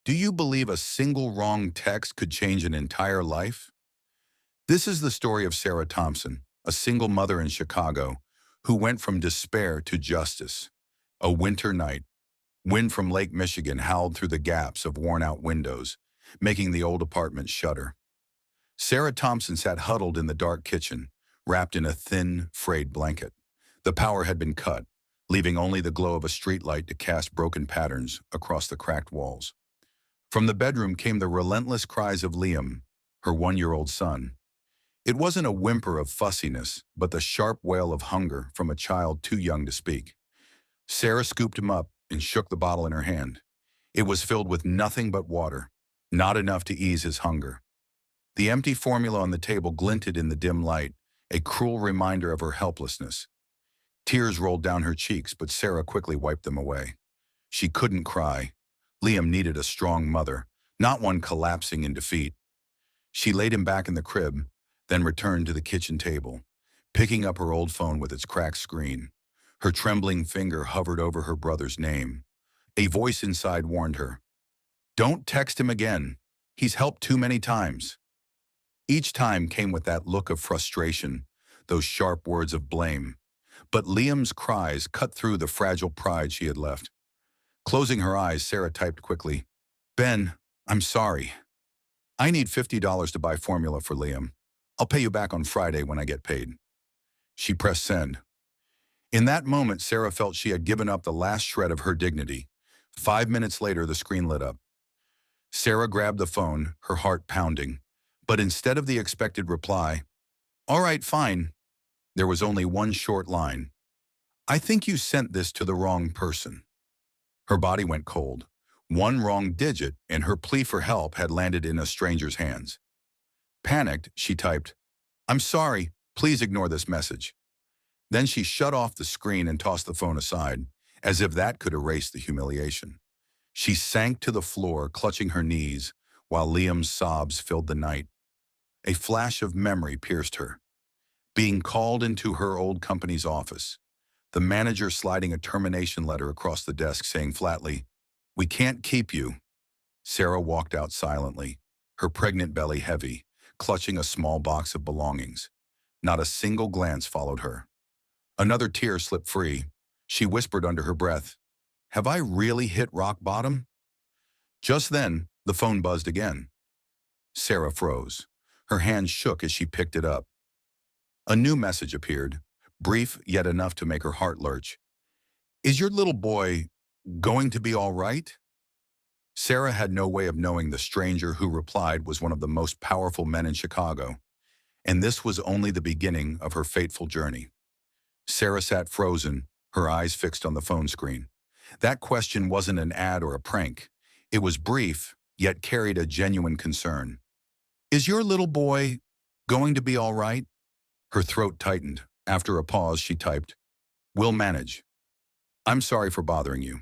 Do you believe a single wrong text could change an entire life? This is the story of Sarah Thompson, a single mother in Chicago who went from despair to justice. A winter night, wind from Lake Michigan howled through the gaps of worn-out windows, making the old apartment shudder. Sarah Thompson sat huddled in the dark kitchen, wrapped in a thin, frayed blanket. The power had been cut, leaving only the glow of a streetlight to cast broken patterns across the cracked walls. From the bedroom came the relentless cries of Liam, her 1-year-old son. It wasn't a whimper of fussiness, but the sharp wail of hunger from a child too young to speak. Sarah scooped him up and shook the bottle in her hand. It was filled with nothing but water, not enough to ease his hunger. The empty formula on the table glinted in the dim light, a cruel reminder of her helplessness. Tears rolled down her cheeks, but Sarah quickly wiped them away. She couldn't cry. Liam needed a strong mother, not one collapsing in defeat. She laid him back in the crib, then returned to the kitchen table, picking up her old phone with its cracked screen. Her trembling finger hovered over her brother's name. A voice inside warned her, "Don't text him again. He's helped too many times." Each time came with that look of frustration, those sharp words of blame. But Liam's cries cut through the fragile pride she had left. Closing her eyes, Sarah typed quickly, "Ben, I'm sorry. I need $50 to buy formula for Liam. I'll pay you back on Friday when I get paid." She pressed send. In that moment, Sarah felt she had given up the last shred of her dignity. 5 minutes later, the screen lit up. Sarah grabbed the phone, her heart pounding. But instead of the expected reply, "All right, fine," there was only one short line. "I think you sent this to the wrong person." Her body went cold. One wrong digit, and her plea for help had landed in a stranger's hands. Panicked, she typed, "I'm sorry, please ignore this message." Then she shut off the screen and tossed the phone aside, as if that could erase the humiliation. She sank to the floor, clutching her knees, while Liam's sobs filled the night. A flash of memory pierced her. Being called into her old company's office, the manager sliding a termination letter across the desk saying flatly, "We can't keep you." Sarah walked out silently, her pregnant belly heavy, clutching a small box of belongings. Not a single glance followed her. Another tear slipped free. She whispered under her breath, "Have I really hit rock bottom?" Just then, the phone buzzed again. Sarah froze. Her hand shook as she picked it up. A new message appeared, brief yet enough to make her heart lurch. "Is your little boy going to be all right?" Sarah had no way of knowing the stranger who replied was one of the most powerful men in Chicago, and this was only the beginning of her fateful journey. Sarah sat frozen, her eyes fixed on the phone screen. That question wasn't an ad or a prank. It was brief, yet carried a genuine concern. "Is your little boy going to be all right?" Her throat tightened. After a pause, she typed, "We'll manage. I'm sorry for bothering you."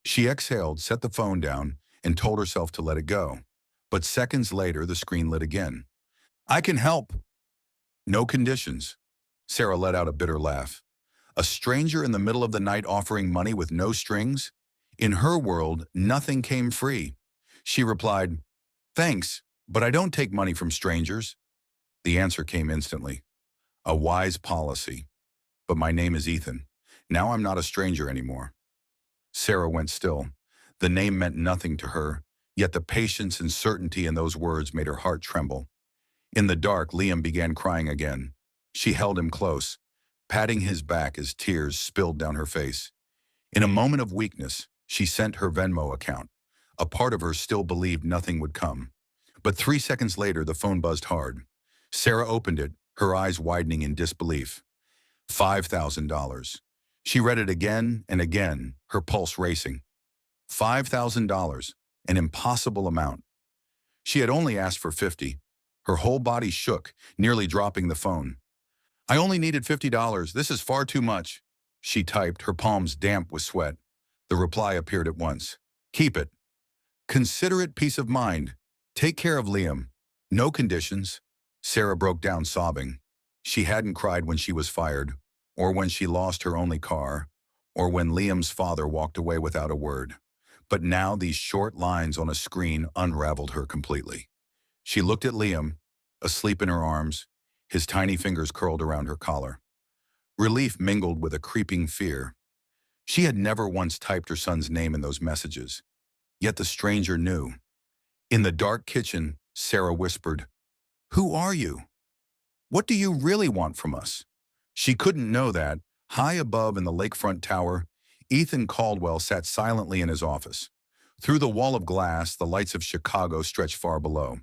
She exhaled, set the phone down, and told herself to let it go. But seconds later, the screen lit again. "I can help." "No conditions." Sarah let out a bitter laugh. A stranger in the middle of the night offering money with no strings? In her world, nothing came free. She replied, "Thanks, but I don't take money from strangers." The answer came instantly. "A wise policy. But my name is Ethan. Now I'm not a stranger anymore." Sarah went still. The name meant nothing to her, yet the patience and certainty in those words made her heart tremble. In the dark, Liam began crying again. She held him close, patting his back as tears spilled down her face. In a moment of weakness, she sent her Venmo account. A part of her still believed nothing would come. But 3 seconds later, the phone buzzed hard. Sarah opened it, her eyes widening in disbelief. $5,000. She read it again and again, her pulse racing. $5,000, an impossible amount. She had only asked for 50. Her whole body shook, nearly dropping the phone. "I only needed $50. This is far too much." She typed, her palms damp with sweat. The reply appeared at once. "Keep it. Consider it peace of mind. Take care of Liam. No conditions." Sarah broke down sobbing. She hadn't cried when she was fired, or when she lost her only car, or when Liam's father walked away without a word. But now these short lines on a screen unraveled her completely. She looked at Liam, asleep in her arms, his tiny fingers curled around her collar. Relief mingled with a creeping fear. She had never once typed her son's name in those messages, yet the stranger knew. In the dark kitchen, Sarah whispered, "Who are you? What do you really want from us?" She couldn't know that, high above in the lakefront tower, Ethan Caldwell sat silently in his office. Through the wall of glass, the lights of Chicago stretched far below.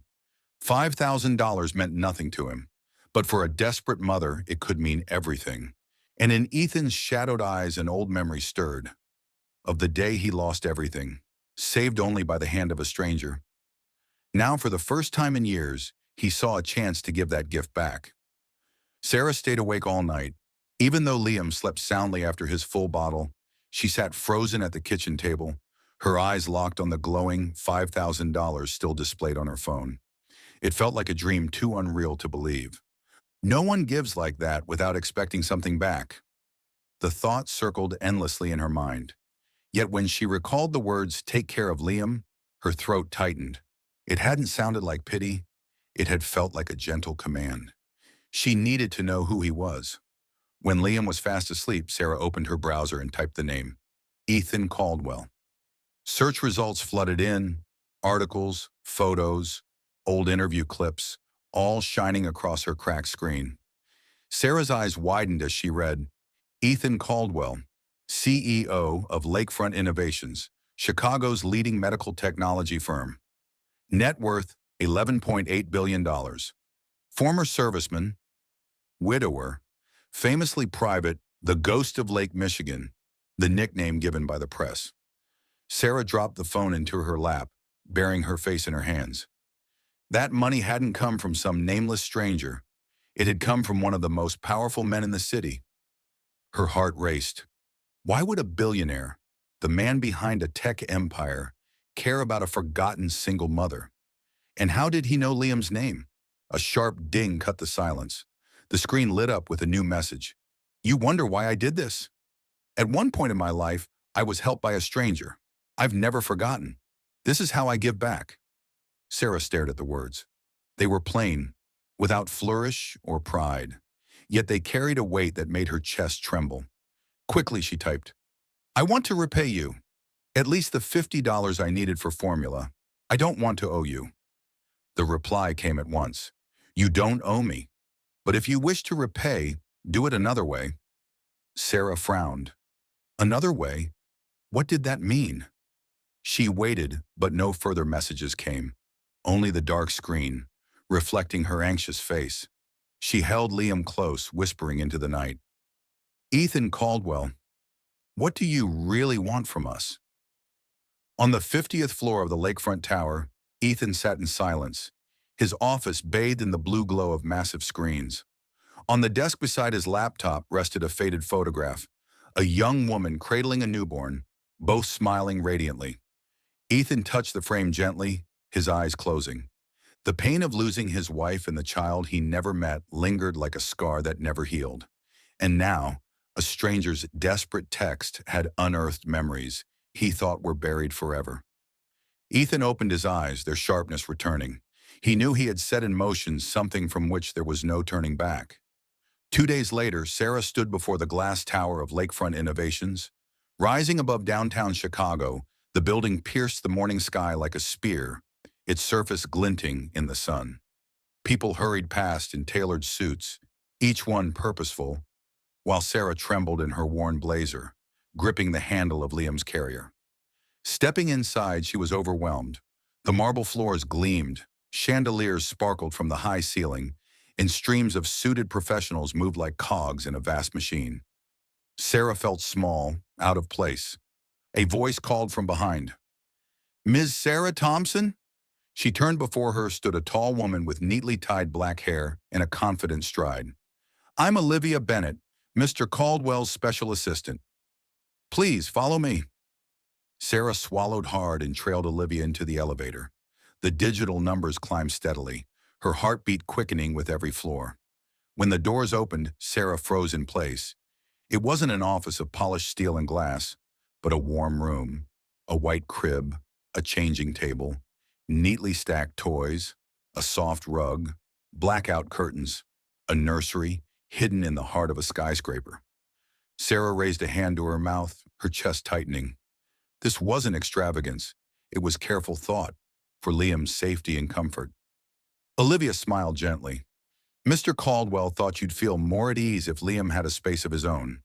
$5,000 meant nothing to him, but for a desperate mother, it could mean everything. And in Ethan's shadowed eyes, an old memory stirred. Of the day he lost everything, saved only by the hand of a stranger. Now, for the first time in years, he saw a chance to give that gift back. Sarah stayed awake all night. Even though Liam slept soundly after his full bottle, she sat frozen at the kitchen table, her eyes locked on the glowing $5,000 still displayed on her phone. It felt like a dream too unreal to believe. No one gives like that without expecting something back. The thought circled endlessly in her mind. Yet when she recalled the words, "Take care of Liam," her throat tightened. It hadn't sounded like pity. It had felt like a gentle command. She needed to know who he was. When Liam was fast asleep, Sarah opened her browser and typed the name, Ethan Caldwell. Search results flooded in, articles, photos, old interview clips, all shining across her cracked screen. Sarah's eyes widened as she read, Ethan Caldwell, CEO of Lakefront Innovations, Chicago's leading medical technology firm. Net worth $11.8 billion. Former serviceman, widower, famously private, the ghost of Lake Michigan, the nickname given by the press. Sarah dropped the phone into her lap, burying her face in her hands. That money hadn't come from some nameless stranger. It had come from one of the most powerful men in the city. Her heart raced. Why would a billionaire, the man behind a tech empire, care about a forgotten single mother? And how did he know Liam's name? A sharp ding cut the silence. The screen lit up with a new message. You wonder why I did this? At one point in my life, I was helped by a stranger. I've never forgotten. This is how I give back. Sarah stared at the words. They were plain, without flourish or pride, yet they carried a weight that made her chest tremble. Quickly she typed, I want to repay you. At least the $50 I needed for formula. I don't want to owe you. The reply came at once. You don't owe me. But if you wish to repay, do it another way. Sarah frowned. Another way? What did that mean? She waited, but no further messages came. Only the dark screen, reflecting her anxious face. She held Liam close, whispering into the night. Ethan Caldwell, what do you really want from us? On the 50th floor of the lakefront tower, Ethan sat in silence, his office bathed in the blue glow of massive screens. On the desk beside his laptop rested a faded photograph, a young woman cradling a newborn, both smiling radiantly. Ethan touched the frame gently, his eyes closing. The pain of losing his wife and the child he never met lingered like a scar that never healed. And now, a stranger's desperate text had unearthed memories he thought were buried forever. Ethan opened his eyes, their sharpness returning. He knew he had set in motion something from which there was no turning back. 2 days later, Sarah stood before the glass tower of Lakefront Innovations. Rising above downtown Chicago, the building pierced the morning sky like a spear, its surface glinting in the sun. People hurried past in tailored suits, each one purposeful, while Sarah trembled in her worn blazer, gripping the handle of Liam's carrier. Stepping inside, she was overwhelmed. The marble floors gleamed, chandeliers sparkled from the high ceiling, and streams of suited professionals moved like cogs in a vast machine. Sarah felt small, out of place. A voice called from behind. Ms. Sarah Thompson? She turned. Before her stood a tall woman with neatly tied black hair and a confident stride. I'm Olivia Bennett, Mr. Caldwell's special assistant. Please follow me. Sarah swallowed hard and trailed Olivia into the elevator. The digital numbers climbed steadily, her heartbeat quickening with every floor. When the doors opened, Sarah froze in place. It wasn't an office of polished steel and glass, but a warm room. A white crib, a changing table, neatly stacked toys, a soft rug, blackout curtains, a nursery hidden in the heart of a skyscraper. Sarah raised a hand to her mouth, her chest tightening. This wasn't extravagance. It was careful thought for Liam's safety and comfort. Olivia smiled gently. Mr. Caldwell thought you'd feel more at ease if Liam had a space of his own.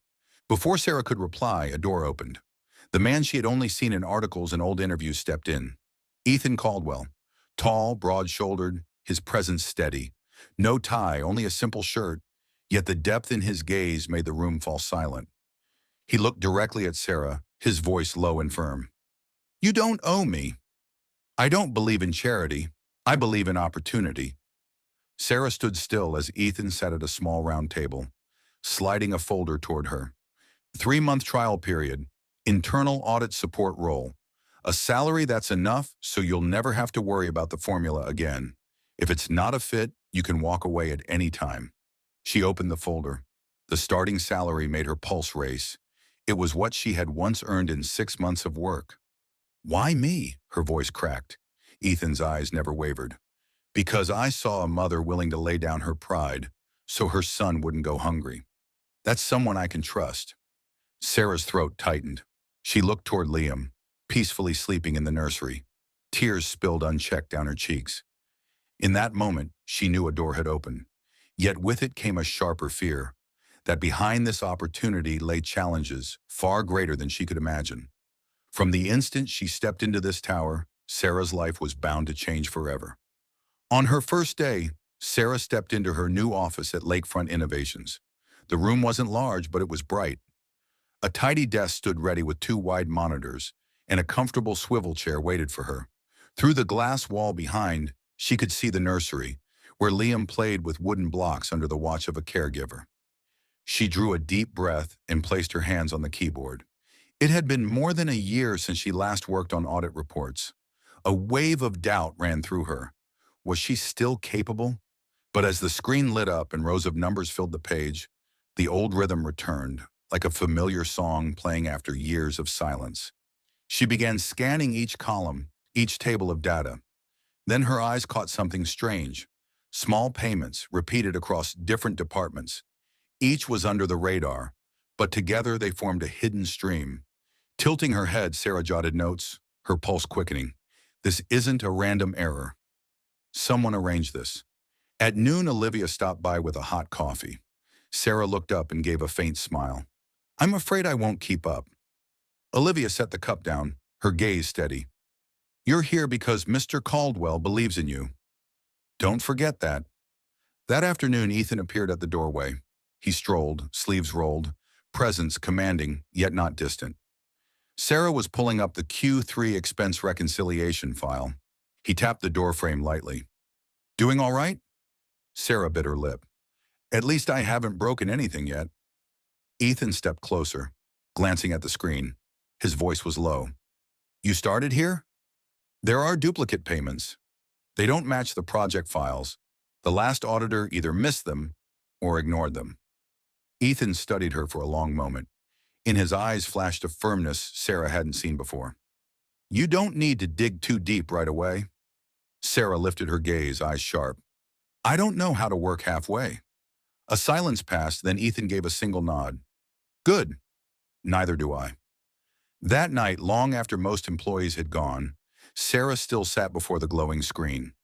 Before Sarah could reply, a door opened. The man she had only seen in articles and old interviews stepped in. Ethan Caldwell, tall, broad-shouldered, his presence steady. No tie, only a simple shirt, yet the depth in his gaze made the room fall silent. He looked directly at Sarah, his voice low and firm. You don't owe me. I don't believe in charity. I believe in opportunity. Sarah stood still as Ethan sat at a small round table, sliding a folder toward her. 3-month trial period, internal audit support role. A salary that's enough so you'll never have to worry about the formula again. If it's not a fit, you can walk away at any time. She opened the folder. The starting salary made her pulse race. It was what she had once earned in 6 months of work. Why me? Her voice cracked. Ethan's eyes never wavered. Because I saw a mother willing to lay down her pride so her son wouldn't go hungry. That's someone I can trust. Sarah's throat tightened. She looked toward Liam, peacefully sleeping in the nursery. Tears spilled unchecked down her cheeks. In that moment, she knew a door had opened. Yet with it came a sharper fear, that behind this opportunity lay challenges far greater than she could imagine. From the instant she stepped into this tower, Sarah's life was bound to change forever. On her first day, Sarah stepped into her new office at Lakefront Innovations. The room wasn't large, but it was bright. A tidy desk stood ready with 2 wide monitors, and a comfortable swivel chair waited for her. Through the glass wall behind, she could see the nursery, where Liam played with wooden blocks under the watch of a caregiver. She drew a deep breath and placed her hands on the keyboard. It had been more than a year since she last worked on audit reports. A wave of doubt ran through her. Was she still capable? But as the screen lit up and rows of numbers filled the page, the old rhythm returned, like a familiar song playing after years of silence. She began scanning each column, each table of data. Then her eyes caught something strange. Small payments repeated across different departments. Each was under the radar, but together they formed a hidden stream. Tilting her head, Sarah jotted notes, her pulse quickening. This isn't a random error. Someone arranged this. At noon, Olivia stopped by with a hot coffee. Sarah looked up and gave a faint smile. I'm afraid I won't keep up. Olivia set the cup down, her gaze steady. You're here because Mr. Caldwell believes in you. Don't forget that. That afternoon, Ethan appeared at the doorway. He strolled, sleeves rolled, presence commanding, yet not distant. Sarah was pulling up the Q3 expense reconciliation file. He tapped the doorframe lightly. Doing all right? Sarah bit her lip. At least I haven't broken anything yet. Ethan stepped closer, glancing at the screen. His voice was low. You started here? There are duplicate payments. They don't match the project files. The last auditor either missed them or ignored them. Ethan studied her for a long moment. In his eyes flashed a firmness Sarah hadn't seen before. You don't need to dig too deep right away. Sarah lifted her gaze, eyes sharp. I don't know how to work halfway. A silence passed, then Ethan gave a single nod. Good. Neither do I. That night, long after most employees had gone, Sarah still sat before the glowing screen.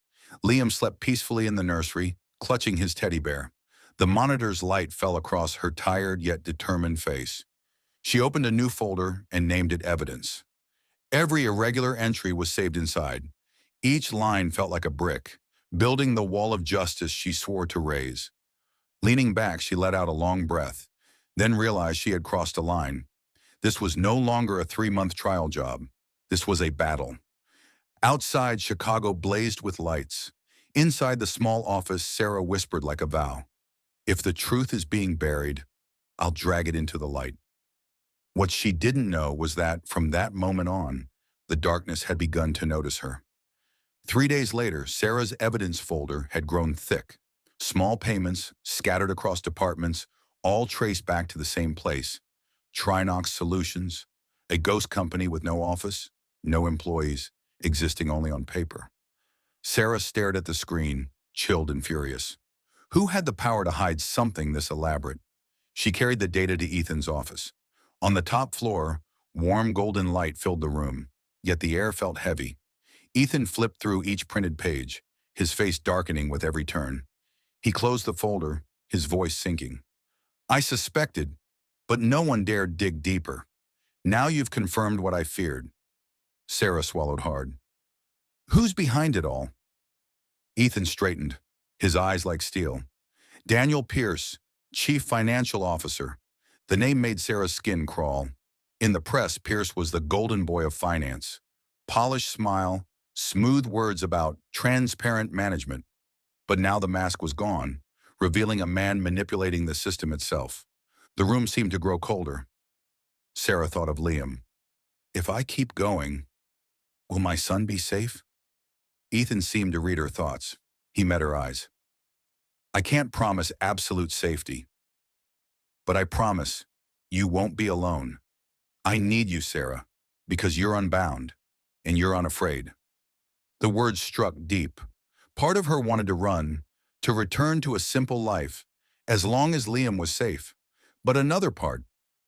Liam slept peacefully in the nursery, clutching his teddy bear. The monitor's light fell across her tired yet determined face. She opened a new folder and named it Evidence. Every irregular entry was saved inside. Each line felt like a brick, building the wall of justice she swore to raise. Leaning back, she let out a long breath, then realized she had crossed a line. This was no longer a 3-month trial job. This was a battle. Outside, Chicago blazed with lights. Inside the small office, Sarah whispered like a vow. If the truth is being buried, I'll drag it into the light. What she didn't know was that, from that moment on, the darkness had begun to notice her. 3 days later, Sarah's evidence folder had grown thick. Small payments, scattered across departments, all traced back to the same place. Trinox Solutions, a ghost company with no office. no employees, existing only on paper. Sarah stared at the screen, chilled and furious. Who had the power to hide something this elaborate? She carried the data to Ethan's office. On the top floor, warm golden light filled the room, yet the air felt heavy. Ethan flipped through each printed page, his face darkening with every turn. He closed the folder, his voice sinking. I suspected, but no one dared dig deeper. Now you've confirmed what I feared. Sarah swallowed hard. Who's behind it all? Ethan straightened, his eyes like steel. Daniel Pierce, Chief Financial Officer. The name made Sarah's skin crawl. In the press, Pierce was the golden boy of finance. Polished smile, smooth words about transparent management. But now the mask was gone, revealing a man manipulating the system itself. The room seemed to grow colder. Sarah thought of Liam. If I keep going, will my son be safe? Ethan seemed to read her thoughts. He met her eyes. I can't promise absolute safety, but I promise you won't be alone. I need you, Sarah, because you're unbound and you're unafraid. The words struck deep. Part of her wanted to run, to return to a simple life, as long as Liam was safe. But another part,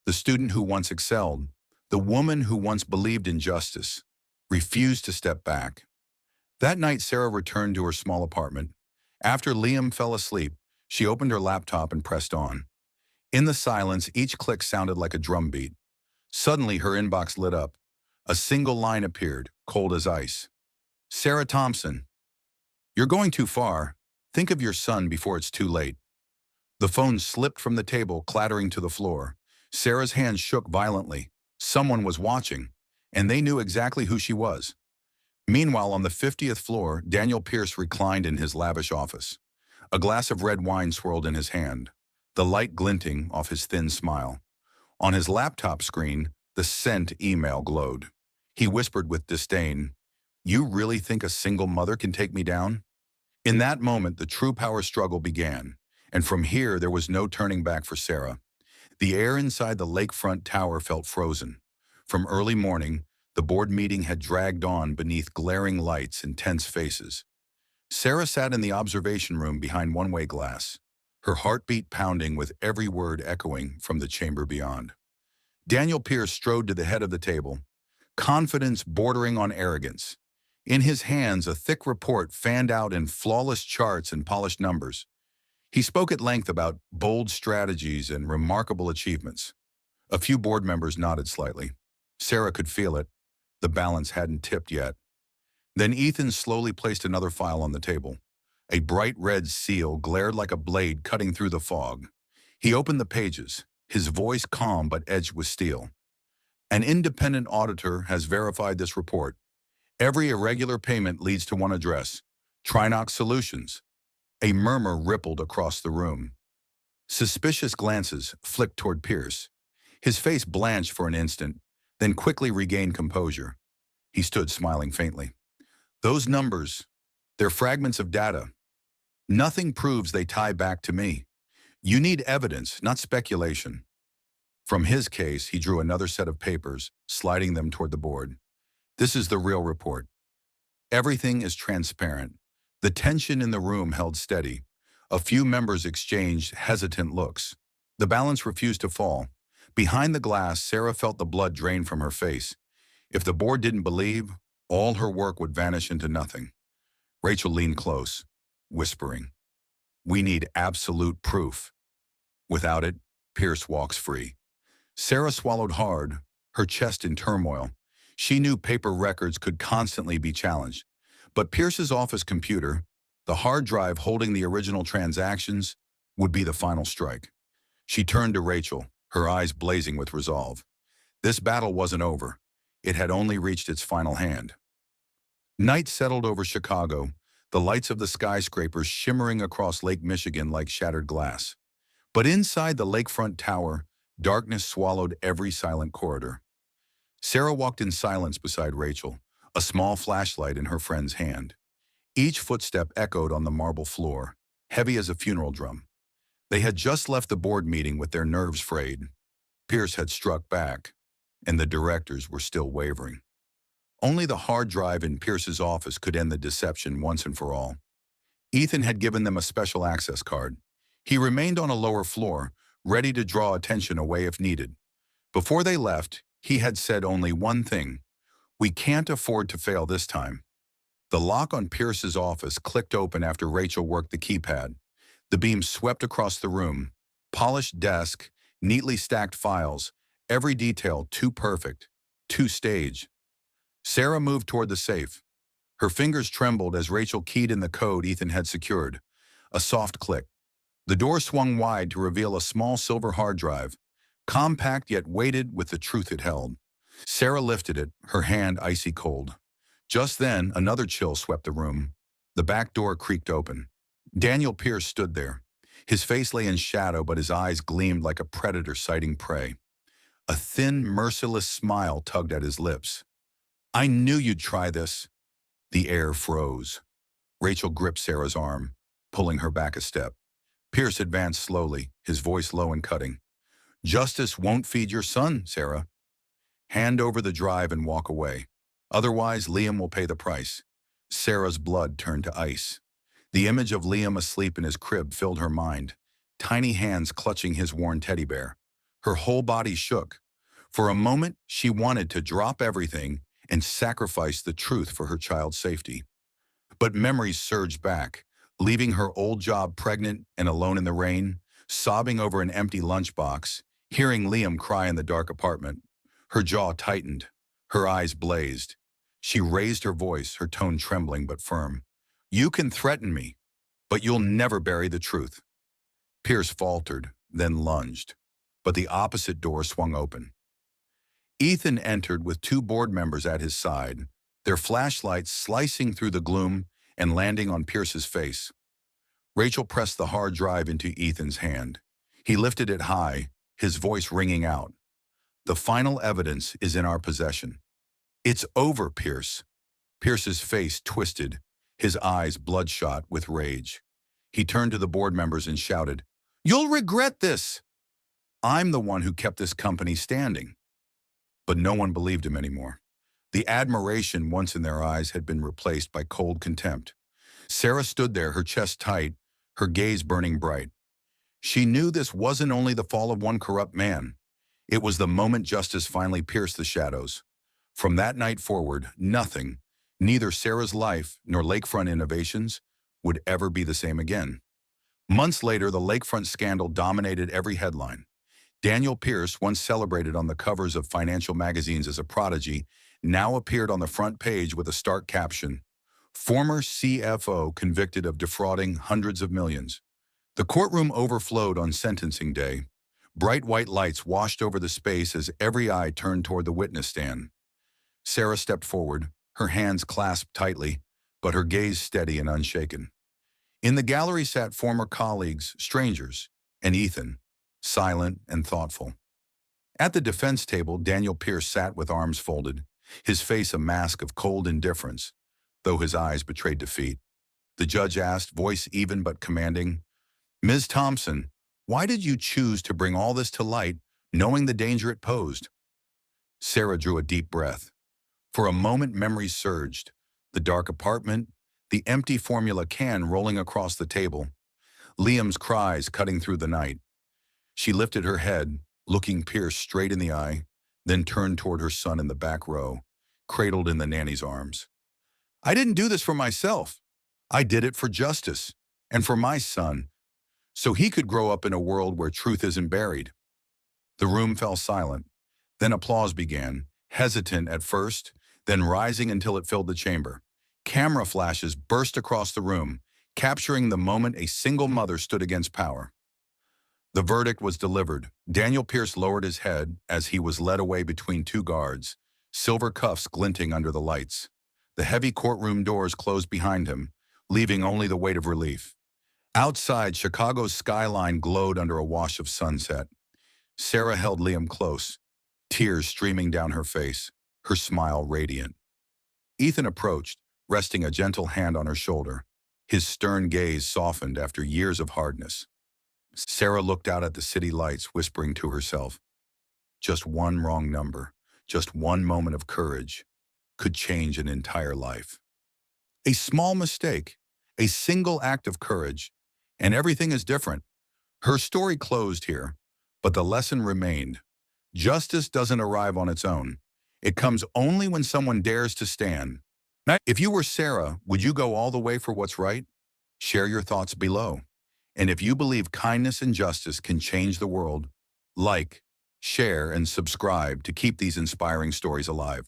the student who once excelled, the woman who once believed in justice, refused to step back. That night, Sarah returned to her small apartment. After Liam fell asleep, she opened her laptop and pressed on. In the silence, each click sounded like a drumbeat. Suddenly, her inbox lit up. A single line appeared, cold as ice. Sarah Thompson, you're going too far. Think of your son before it's too late. The phone slipped from the table, clattering to the floor. Sarah's hands shook violently. Someone was watching, and they knew exactly who she was. Meanwhile, on the 50th floor, Daniel Pierce reclined in his lavish office. A glass of red wine swirled in his hand, the light glinting off his thin smile. On his laptop screen, the sent email glowed. He whispered with disdain, "You really think a single mother can take me down?" In that moment, the true power struggle began, and from here there was no turning back for Sarah. The air inside the Lakefront tower felt frozen. From early morning, the board meeting had dragged on beneath glaring lights and tense faces. Sarah sat in the observation room behind one-way glass, her heartbeat pounding with every word echoing from the chamber beyond. Daniel Pierce strode to the head of the table, confidence bordering on arrogance. In his hands, a thick report fanned out in flawless charts and polished numbers. He spoke at length about bold strategies and remarkable achievements. A few board members nodded slightly. Sarah could feel it. The balance hadn't tipped yet. Then Ethan slowly placed another file on the table. A bright red seal glared like a blade cutting through the fog. He opened the pages, his voice calm but edged with steel. An independent auditor has verified this report. Every irregular payment leads to one address, Trinox Solutions. A murmur rippled across the room. Suspicious glances flicked toward Pierce. His face blanched for an instant, then quickly regained composure. He stood smiling faintly. Those numbers, they're fragments of data. Nothing proves they tie back to me. You need evidence, not speculation. From his case, he drew another set of papers, sliding them toward the board. This is the real report. Everything is transparent. The tension in the room held steady. A few members exchanged hesitant looks. The balance refused to fall. Behind the glass, Sarah felt the blood drain from her face. If the board didn't believe, all her work would vanish into nothing. Rachel leaned close, whispering, "We need absolute proof. Without it, Pierce walks free." Sarah swallowed hard, her chest in turmoil. She knew paper records could constantly be challenged. But Pierce's office computer, the hard drive holding the original transactions, would be the final strike. She turned to Rachel, her eyes blazing with resolve. This battle wasn't over. It had only reached its final hand. Night settled over Chicago, the lights of the skyscrapers shimmering across Lake Michigan like shattered glass. But inside the lakefront tower, darkness swallowed every silent corridor. Sarah walked in silence beside Rachel, a small flashlight in her friend's hand. Each footstep echoed on the marble floor, heavy as a funeral drum. They had just left the board meeting with their nerves frayed. Pierce had struck back, and the directors were still wavering. Only the hard drive in Pierce's office could end the deception once and for all. Ethan had given them a special access card. He remained on a lower floor, ready to draw attention away if needed. Before they left, he had said only one thing: "We can't afford to fail this time." The lock on Pierce's office clicked open after Rachel worked the keypad. The beam swept across the room. Polished desk, neatly stacked files, every detail too perfect, too staged. Sarah moved toward the safe. Her fingers trembled as Rachel keyed in the code Ethan had secured. A soft click. The door swung wide to reveal a small silver hard drive, compact yet weighted with the truth it held. Sarah lifted it, her hand icy cold. Just then, another chill swept the room. The back door creaked open. Daniel Pierce stood there. His face lay in shadow, but his eyes gleamed like a predator sighting prey. A thin, merciless smile tugged at his lips. "I knew you'd try this." The air froze. Rachel gripped Sarah's arm, pulling her back a step. Pierce advanced slowly, his voice low and cutting. "Justice won't feed your son, Sarah. Hand over the drive and walk away. Otherwise, Liam will pay the price." Sarah's blood turned to ice. The image of Liam asleep in his crib filled her mind, tiny hands clutching his worn teddy bear. Her whole body shook. For a moment, she wanted to drop everything and sacrifice the truth for her child's safety. But memories surged back, leaving her old job pregnant and alone in the rain, sobbing over an empty lunchbox, hearing Liam cry in the dark apartment. Her jaw tightened. Her eyes blazed. She raised her voice, her tone trembling but firm. "You can threaten me, but you'll never bury the truth." Pierce faltered, then lunged. But the opposite door swung open. Ethan entered with two board members at his side, their flashlights slicing through the gloom and landing on Pierce's face. Rachel pressed the hard drive into Ethan's hand. He lifted it high, his voice ringing out. "The final evidence is in our possession." "It's over, Pierce." Pierce's face twisted, his eyes bloodshot with rage. He turned to the board members and shouted, "You'll regret this! I'm the one who kept this company standing." But no one believed him anymore. The admiration once in their eyes had been replaced by cold contempt. Sarah stood there, her chest tight, her gaze burning bright. She knew this wasn't only the fall of one corrupt man. It was the moment justice finally pierced the shadows. From that night forward, nothing, neither Sarah's life nor Lakefront Innovations, would ever be the same again. Months later, the Lakefront scandal dominated every headline. Daniel Pierce, once celebrated on the covers of financial magazines as a prodigy, now appeared on the front page with a stark caption: "Former CFO convicted of defrauding hundreds of millions." The courtroom overflowed on sentencing day. Bright white lights washed over the space as every eye turned toward the witness stand. Sarah stepped forward, her hands clasped tightly, but her gaze steady and unshaken. In the gallery sat former colleagues, strangers, and Ethan, silent and thoughtful. At the defense table, Daniel Pierce sat with arms folded, his face a mask of cold indifference, though his eyes betrayed defeat. The judge asked, voice even but commanding, "Ms. Thompson, why did you choose to bring all this to light, knowing the danger it posed?" Sarah drew a deep breath. For a moment, memories surged. The dark apartment, the empty formula can rolling across the table, Liam's cries cutting through the night. She lifted her head, looking Pierce straight in the eye, then turned toward her son in the back row, cradled in the nanny's arms. "I didn't do this for myself. I did it for justice, and for my son, so he could grow up in a world where truth isn't buried." The room fell silent. Then applause began, hesitant at first, then rising until it filled the chamber. Camera flashes burst across the room, capturing the moment a single mother stood against power. The verdict was delivered. Daniel Pierce lowered his head as he was led away between two guards, silver cuffs glinting under the lights. The heavy courtroom doors closed behind him, leaving only the weight of relief. Outside, Chicago's skyline glowed under a wash of sunset. Sarah held Liam close, tears streaming down her face, her smile radiant. Ethan approached, resting a gentle hand on her shoulder. His stern gaze softened after years of hardness. Sarah looked out at the city lights, whispering to herself, "Just one wrong number, just one moment of courage. could change an entire life. A small mistake, a single act of courage, and everything is different. Her story closed here, but the lesson remained. Justice doesn't arrive on its own. It comes only when someone dares to stand. Now, if you were Sarah, would you go all the way for what's right? Share your thoughts below. And if you believe kindness and justice can change the world, like, share, and subscribe to keep these inspiring stories alive.